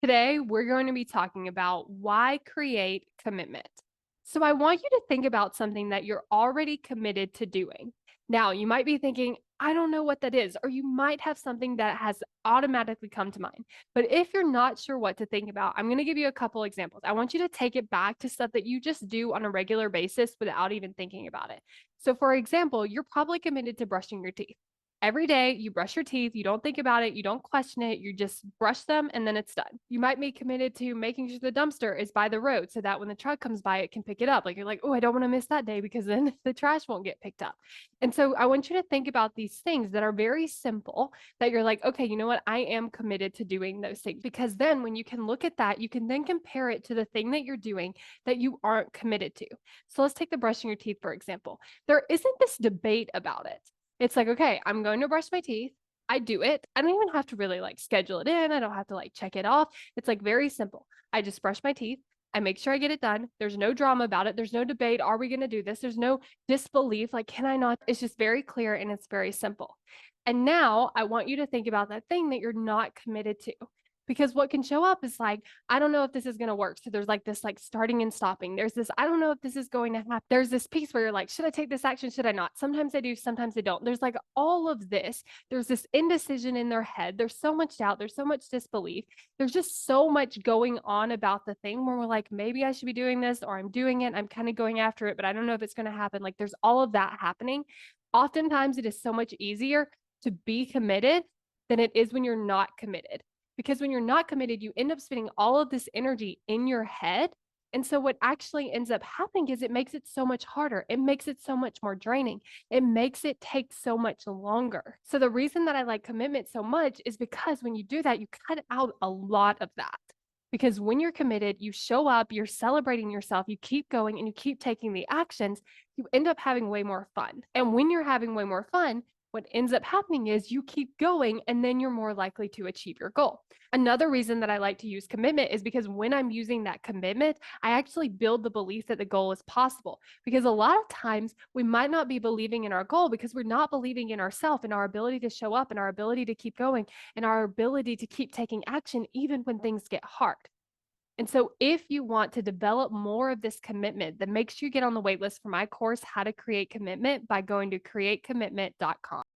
Today, we're going to be talking about why create commitment. So, I want you to think about something that you're already committed to doing. Now, you might be thinking, I don't know what that is, or you might have something that has automatically come to mind. But if you're not sure what to think about, I'm going to give you a couple examples. I want you to take it back to stuff that you just do on a regular basis without even thinking about it. So, for example, you're probably committed to brushing your teeth. Every day you brush your teeth, you don't think about it, you don't question it, you just brush them and then it's done. You might be committed to making sure the dumpster is by the road so that when the truck comes by, it can pick it up. Like you're like, oh, I don't want to miss that day because then the trash won't get picked up. And so I want you to think about these things that are very simple that you're like, okay, you know what? I am committed to doing those things because then when you can look at that, you can then compare it to the thing that you're doing that you aren't committed to. So let's take the brushing your teeth, for example. There isn't this debate about it. It's like, okay, I'm going to brush my teeth. I do it. I don't even have to really like schedule it in. I don't have to like check it off. It's like very simple. I just brush my teeth. I make sure I get it done. There's no drama about it. There's no debate. Are we going to do this? There's no disbelief. Like, can I not? It's just very clear and it's very simple. And now I want you to think about that thing that you're not committed to. Because what can show up is like, I don't know if this is going to work. So there's like this, like starting and stopping. There's this, I don't know if this is going to happen. There's this piece where you're like, should I take this action? Should I not? Sometimes I do, sometimes I don't. There's like all of this. There's this indecision in their head. There's so much doubt. There's so much disbelief. There's just so much going on about the thing where we're like, maybe I should be doing this or I'm doing it. I'm kind of going after it, but I don't know if it's going to happen. Like there's all of that happening. Oftentimes it is so much easier to be committed than it is when you're not committed. Because when you're not committed, you end up spending all of this energy in your head. And so, what actually ends up happening is it makes it so much harder. It makes it so much more draining. It makes it take so much longer. So, the reason that I like commitment so much is because when you do that, you cut out a lot of that. Because when you're committed, you show up, you're celebrating yourself, you keep going and you keep taking the actions, you end up having way more fun. And when you're having way more fun, what ends up happening is you keep going and then you're more likely to achieve your goal. Another reason that I like to use commitment is because when I'm using that commitment, I actually build the belief that the goal is possible. Because a lot of times we might not be believing in our goal because we're not believing in ourselves and our ability to show up and our ability to keep going and our ability to keep taking action even when things get hard. And so, if you want to develop more of this commitment, then make sure you get on the waitlist for my course, How to Create Commitment, by going to createcommitment.com.